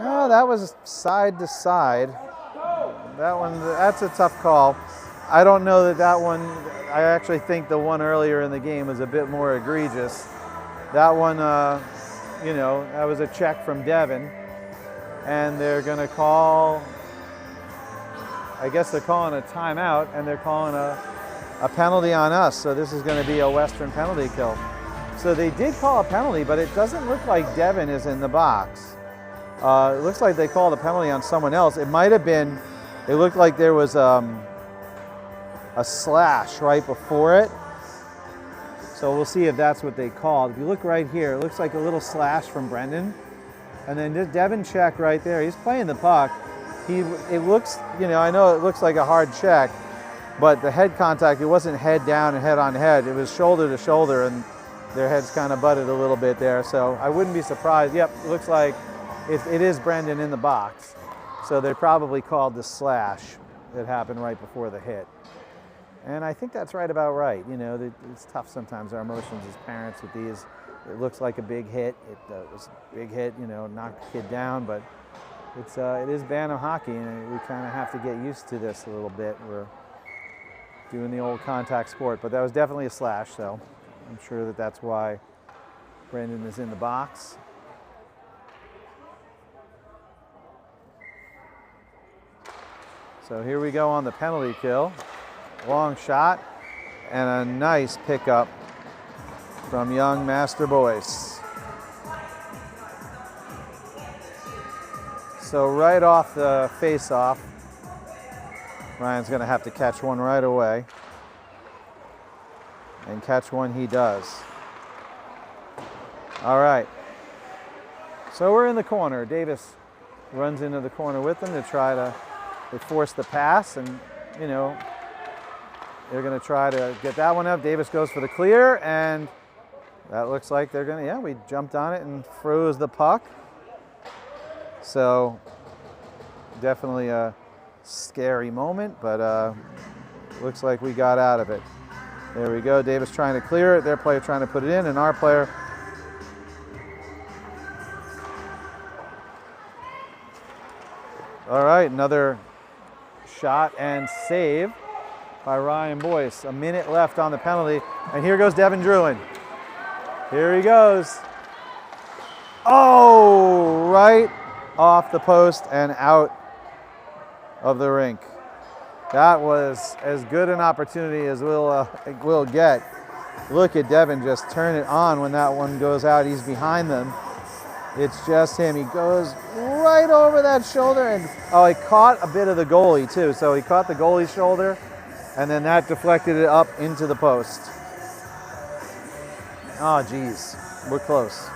Oh, that was side to side. That's a tough call. I don't know that one, I actually think the one earlier in the game was a bit more egregious. That one, you know, that was a check from Devin. And they're going to call, I guess they're calling a timeout, and they're calling a penalty on us. So this is going to be a Western penalty kill. So they did call a penalty, but it doesn't look like Devin is in the box. It looks like they called a penalty on someone else. It might have been, it looked like there was a slash right before it. So we'll see if that's what they called. If you look right here, it looks like a little slash from Brendan. And then Devin check right there. He's playing the puck. It looks, you know, I know it looks like a hard check, but the head contact, it wasn't head down and head on head. It was shoulder to shoulder, and their heads kind of butted a little bit there. So I wouldn't be surprised. Yep, it looks like it is Brendan in the box. So they probably called the slash that happened right before the hit. And I think that's right about right. You know, it's tough sometimes, our emotions as parents with these. It looks like a big hit. It was a big hit, you know, knocked the kid down, but it is Bantam hockey, and we kind of have to get used to this a little bit. We're doing the old contact sport, but that was definitely a slash, so I'm sure that that's why Brendan is in the box. So here we go on the penalty kill. Long shot and a nice pickup from young Master Boyce. So right off the face-off, Ryan's going to have to catch one right away. And catch one he does. All right. So we're in the corner. Davis runs into the corner with them to try to force the pass, and, you know, they're going to try to get that one up. Davis goes for the clear, and that looks like they're going to, yeah, we jumped on it and froze the puck. So definitely a scary moment, but looks like we got out of it. There we go. Davis trying to clear it. Their player trying to put it in, and our player. All right, another shot and save by Ryan Boyce. A minute left on the penalty, and here goes Devin Druin. Here he goes. Oh, right off the post and out of the rink. That was as good an opportunity as we'll get. Look at Devin just turn it on when that one goes out. He's behind them. It's just him. He goes right over that shoulder, and oh, he caught a bit of the goalie too. So he caught the goalie's shoulder, and then that deflected it up into the post. Oh, geez, we're close.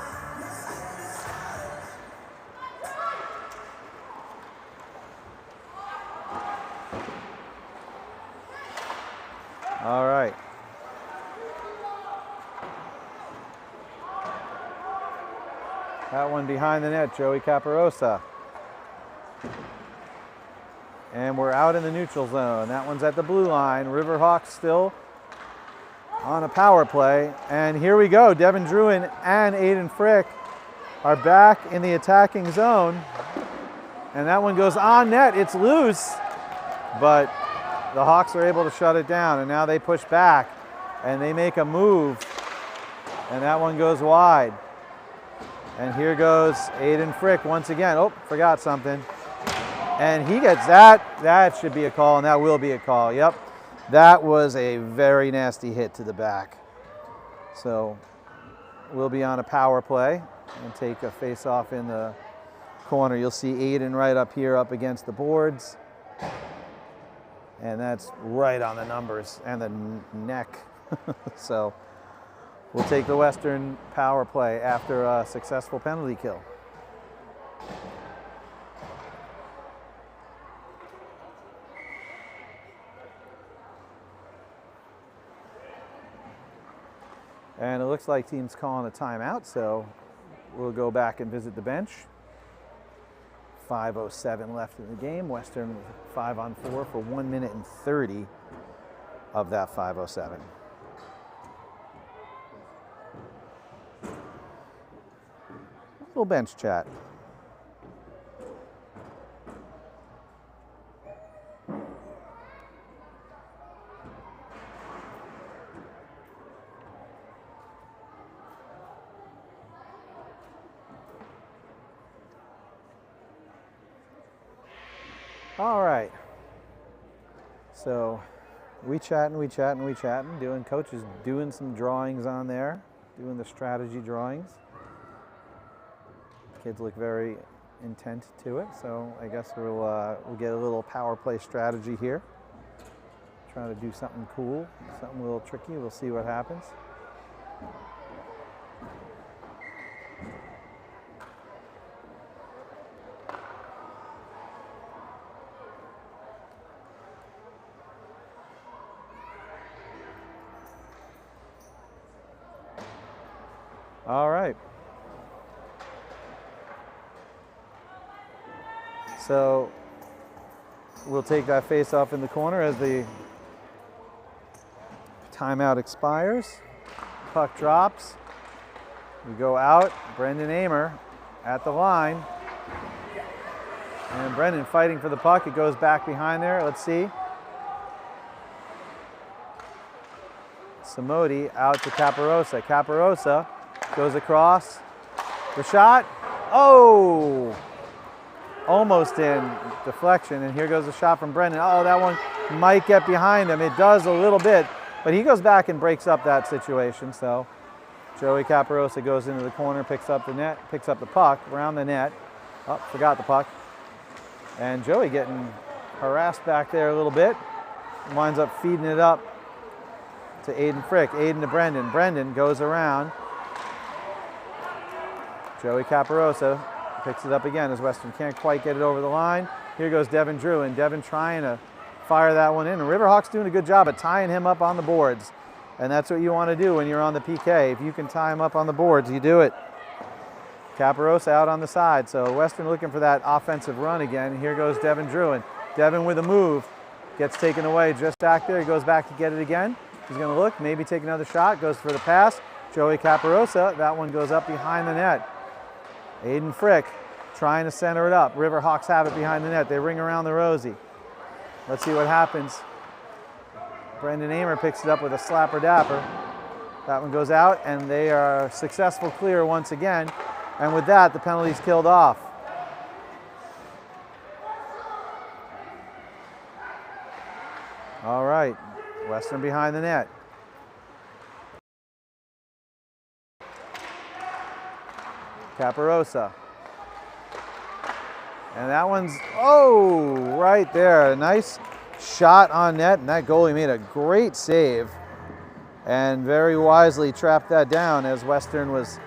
All right. That one behind the net, Joey Caparosa. And we're out in the neutral zone. That one's at the blue line. Riverhawks still on a power play. And here we go. Devin Druin and Aiden Frick are back in the attacking zone. And that one goes on net. It's loose, but the Hawks are able to shut it down. And now they push back and they make a move. And that one goes wide. And here goes Aiden Frick once again. Oh, forgot something. And he gets that. That should be a call, and that will be a call. Yep. That was a very nasty hit to the back. So will be on a power play and take a face-off in the corner. You'll see Aiden right up here up against the boards. And that's right on the numbers and the neck. So we'll take the Western power play after a successful penalty kill. And it looks like team's calling a timeout, so we'll go back and visit the bench. 5:07 left in the game. Western 5-on-4 for 1 minute and 30 of that 5:07. Little bench chat. All right, so we chatting, coach is doing some drawings on there, doing the strategy drawings. Kids look very intent to it, so I guess we'll get a little power play strategy here. Try to do something cool, something a little tricky, we'll see what happens. All right. So we'll take that face off in the corner as the timeout expires. Puck drops. We go out. Brendan Amer at the line. And Brendan fighting for the puck. It goes back behind there. Let's see. Samodi out to Caparosa. Caparosa goes across. The shot. Oh! Almost in. Deflection. And here goes the shot from Brendan. Oh, that one might get behind him. It does a little bit. But he goes back and breaks up that situation. So Joey Caparosa goes into the corner, picks up the net, picks up the puck around the net. Oh, forgot the puck. And Joey getting harassed back there a little bit. Winds up feeding it up to Aiden Frick. Aiden to Brendan. Brendan goes around. Joey Caparosa picks it up again as Western can't quite get it over the line. Here goes Devin Drew, and Devin trying to fire that one in. And Riverhawks doing a good job of tying him up on the boards. And that's what you want to do when you're on the PK. If you can tie him up on the boards, you do it. Caparosa out on the side. So Western looking for that offensive run again. Here goes Devin Drew, and Devin with a move. Gets taken away just back there. He goes back to get it again. He's going to look, maybe take another shot. Goes for the pass. Joey Caparosa. That one goes up behind the net. Aiden Frick trying to center it up. Riverhawks have it behind the net. They ring around the Rosie. Let's see what happens. Brendan Amer picks it up with a slapper dapper. That one goes out, and they are successful clear once again. And with that, the penalty's killed off. All right, Western behind the net. Caparosa. And that one's, oh, right there. A nice shot on net, and that goalie made a great save and very wisely trapped that down as Western was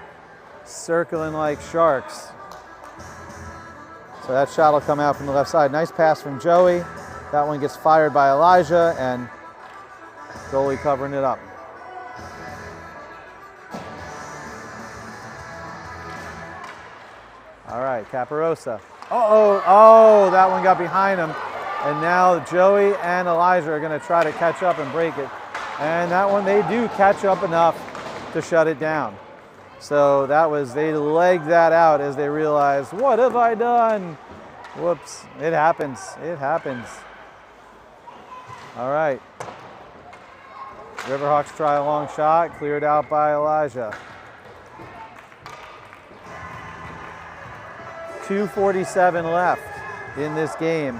circling like sharks. So that shot will come out from the left side. Nice pass from Joey. That one gets fired by Elijah, and goalie covering it up. All right, Caparosa. Oh, that one got behind him. And now Joey and Elijah are going to try to catch up and break it. And that one, they do catch up enough to shut it down. So that was, they legged that out as they realized, what have I done? Whoops, it happens, it happens. All right. Riverhawks try a long shot, cleared out by Elijah. 2:47 left in this game.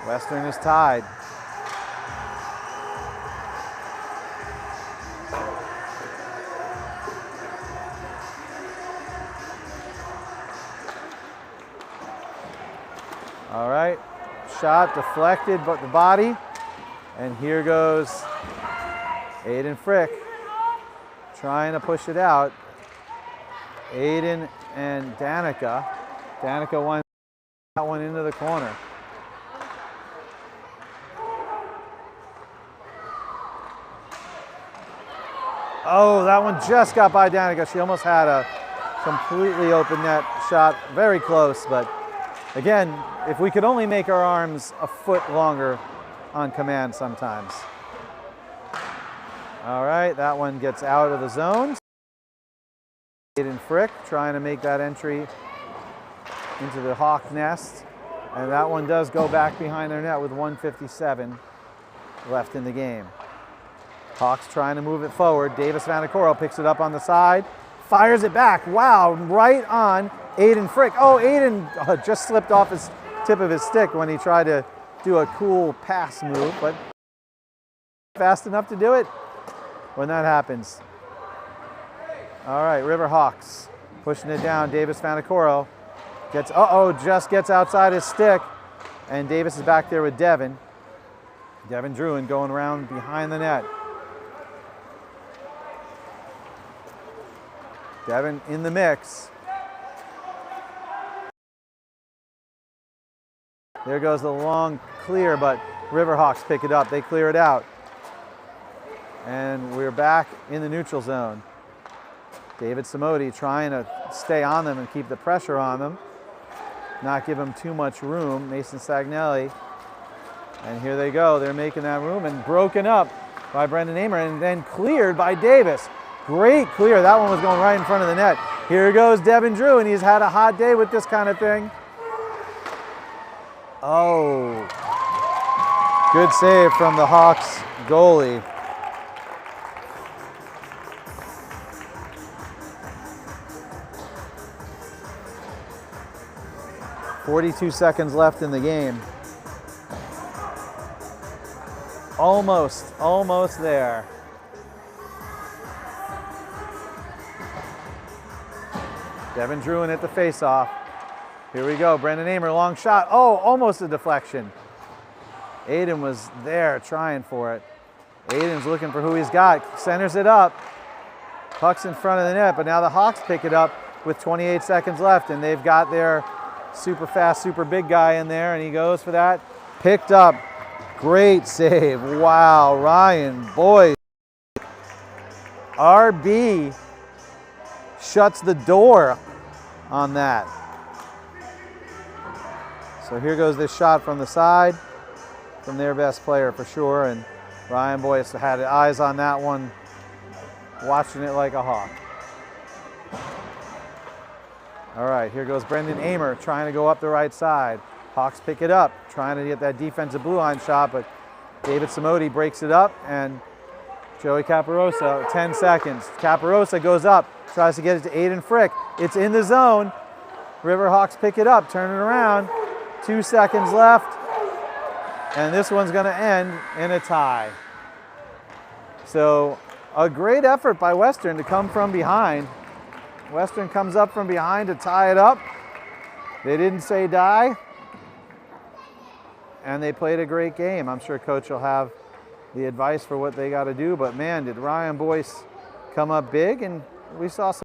Western is tied. All right, shot deflected, but the body. And here goes Aiden Frick trying to push it out. Aiden and Danica. Danica won that one into the corner. Oh, that one just got by Danica. She almost had a completely open net shot, very close, but again, if we could only make our arms a foot longer on command sometimes. All right, that one gets out of the zone. Aiden Frick trying to make that entry into the Hawk nest, and that one does go back behind their net with 1:57 left in the game. Hawks trying to move it forward. Davis Vanacoro picks it up on the side, fires it back. Wow, right on Aiden Frick. Oh, Aiden just slipped off his tip of his stick when he tried to do a cool pass move, but fast enough to do it when that happens. All right, Riverhawks pushing it down. Davis Vanacoro gets, just gets outside his stick, and Davis is back there with Devin. Devin Druin going around behind the net. Devin in the mix. There goes the long clear, but Riverhawks pick it up. They clear it out. And we're back in the neutral zone. David Samodi trying to stay on them and keep the pressure on them. Not give them too much room. Mason Sagnelli. And here they go. They're making that room and broken up by Brendan Amer and then cleared by Davis. Great clear. That one was going right in front of the net. Here goes Devin Drew, and he's had a hot day with this kind of thing. Oh, good save from the Hawks goalie. .42 seconds left in the game. Almost there. Devin Druin at the face-off. Here we go, Brendan Amer, long shot. Oh, almost a deflection. Aiden was there trying for it. Aiden's looking for who he's got, centers it up. Puck's in front of the net, but now the Hawks pick it up with 28 seconds left, and they've got their super fast, super big guy in there, and he goes for that. Picked up, great save. Wow, Ryan Boyce. RB shuts the door on that. So here goes this shot from the side from their best player for sure, and Ryan Boyce had eyes on that one, watching it like a hawk. All right, here goes Brendan Amer trying to go up the right side. Hawks pick it up, trying to get that defensive blue line shot, but David Samodi breaks it up, and Joey Caparosa, 10 seconds. Caparosa goes up, tries to get it to Aiden Frick. It's in the zone. Riverhawks pick it up, turn it around. 2 seconds left, and this one's going to end in a tie. So a great effort by Western to come from behind. Western comes up from behind to tie it up. They didn't say die, and they played a great game. I'm sure Coach will have the advice for what they got to do, but man, did Ryan Boyce come up big, and we saw some